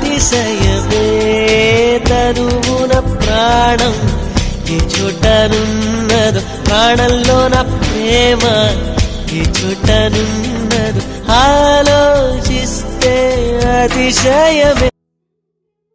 అతిశయమే తనువున ప్రాణం ఈ చోటనున్నదు ప్రాణంలో నా ప్రేమ ఈ చోటనున్నదు ఆలోచిస్తే అతిశయమే